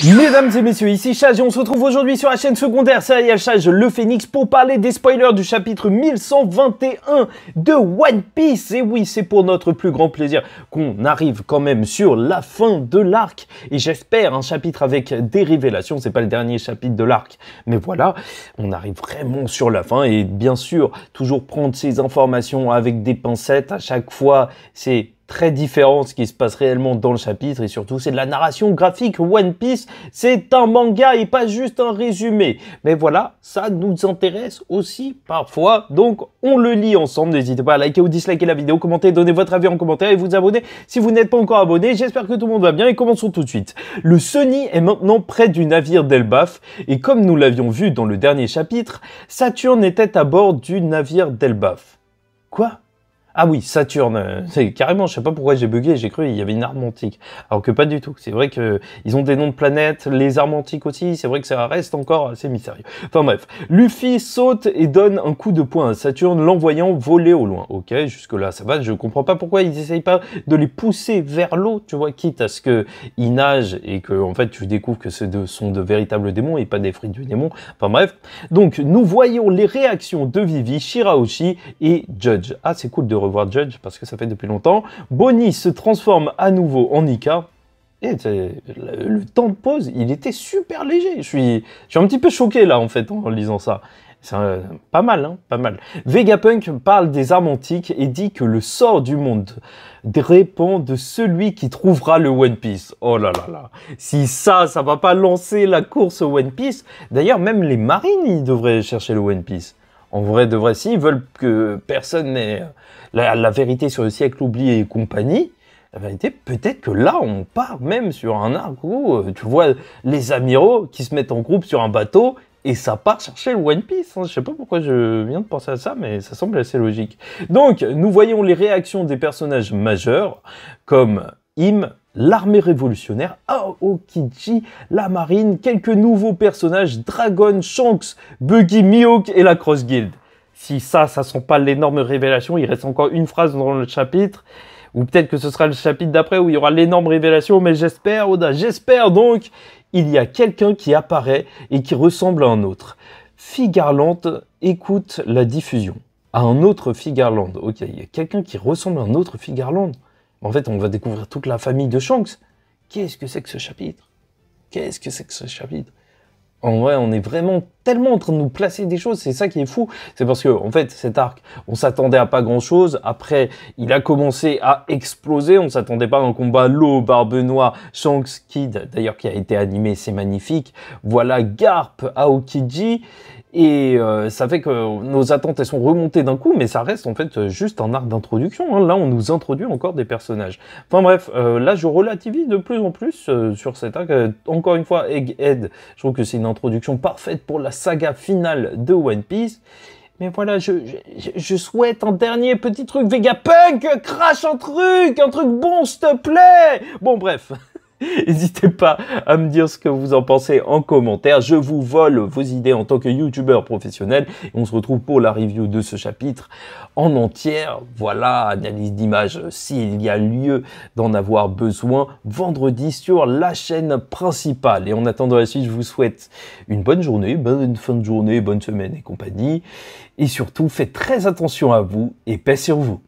Mesdames et messieurs, ici Chage et on se retrouve aujourd'hui sur la chaîne secondaire Serial Chage le Phénix pour parler des spoilers du chapitre 1121 de One Piece. Et oui, c'est pour notre plus grand plaisir qu'on arrive quand même sur la fin de l'arc. Et j'espère un chapitre avec des révélations, c'est pas le dernier chapitre de l'arc. Mais voilà, on arrive vraiment sur la fin et bien sûr, toujours prendre ces informations avec des pincettes. À chaque fois, c'est très différent ce qui se passe réellement dans le chapitre et surtout c'est de la narration graphique. One Piece, c'est un manga et pas juste un résumé. Mais voilà, ça nous intéresse aussi parfois, donc on le lit ensemble. N'hésitez pas à liker ou disliker la vidéo, commenter, donner votre avis en commentaire et vous abonner si vous n'êtes pas encore abonné. J'espère que tout le monde va bien et commençons tout de suite. Le Sunny est maintenant près du navire d'Elbaf et comme nous l'avions vu dans le dernier chapitre, Saturne était à bord du navire d'Elbaf. Quoi ? Ah oui, Saturne, c'est carrément, je sais pas pourquoi j'ai bugué, j'ai cru qu'il y avait une arme antique. Alors que pas du tout, c'est vrai que ils ont des noms de planètes, les armes antiques aussi, c'est vrai que ça reste encore assez mystérieux. Enfin bref, Luffy saute et donne un coup de poing à Saturne, l'envoyant voler au loin. Ok, jusque là ça va, je comprends pas pourquoi ils essayent pas de les pousser vers l'eau, tu vois, quitte à ce que ils nagent et que en fait tu découvres que ce sont de véritables démons et pas des fruits du démon. Enfin bref, donc nous voyons les réactions de Vivi, Shirahoshi et Judge. Ah c'est cool de revoir Judge parce que ça fait depuis longtemps. Bonnie se transforme à nouveau en Nika. Et le temps de pause, il était super léger. Je suis un petit peu choqué là en fait en lisant ça. C'est pas mal, hein, pas mal. Vegapunk parle des armes antiques et dit que le sort du monde dépend de celui qui trouvera le One Piece. Oh là là là. Si ça va pas lancer la course au One Piece. D'ailleurs, même les marines, ils devraient chercher le One Piece. En vrai, de vrai, s'ils veulent que personne n'ait la vérité sur le siècle oublié et compagnie, la vérité, peut-être que là, on part même sur un arc où tu vois les amiraux qui se mettent en groupe sur un bateau et ça part chercher le One Piece. Hein. Je sais pas pourquoi je viens de penser à ça, mais ça semble assez logique. Donc, nous voyons les réactions des personnages majeurs comme Im, l'armée révolutionnaire, Aokiji, la marine, quelques nouveaux personnages, Dragon, Shanks, Buggy, Mihawk et la Cross Guild. Si ça sont pas l'énorme révélation, il reste encore une phrase dans le chapitre, ou peut-être que ce sera le chapitre d'après où il y aura l'énorme révélation, mais j'espère, Oda, j'espère donc, il y a quelqu'un qui apparaît et qui ressemble à un autre. Figarland écoute la diffusion. À un autre Figarland. Ok, il y a quelqu'un qui ressemble à un autre Figarland. En fait, on va découvrir toute la famille de Shanks. Qu'est-ce que c'est que ce chapitre? Qu'est-ce que c'est que ce chapitre? En vrai, on est vraiment tellement en train de nous placer des choses, c'est ça qui est fou. C'est parce que, en fait, cet arc, on s'attendait à pas grand-chose. Après, il a commencé à exploser. On s'attendait pas à un combat Law, Barbe Noire, Shanks, Kid, d'ailleurs qui a été animé, c'est magnifique. Voilà, Garp, Aokiji. Et ça fait que nos attentes, elles sont remontées d'un coup, mais ça reste en fait juste un arc d'introduction. Hein. Là, on nous introduit encore des personnages. Enfin bref, là, je relativise de plus en plus sur cet arc. Encore une fois, Egghead, je trouve que c'est une introduction parfaite pour la saga finale de One Piece. Mais voilà, je souhaite un dernier petit truc. Vegapunk, crache un truc bon, s'il te plaît. Bon, bref. N'hésitez pas à me dire ce que vous en pensez en commentaire. Je vous vole vos idées en tant que youtubeur professionnel. Et on se retrouve pour la review de ce chapitre en entière. Voilà, analyse d'image s'il y a lieu d'en avoir besoin. Vendredi sur la chaîne principale. Et en attendant la suite, je vous souhaite une bonne journée, bonne fin de journée, bonne semaine et compagnie. Et surtout, faites très attention à vous et paix sur vous.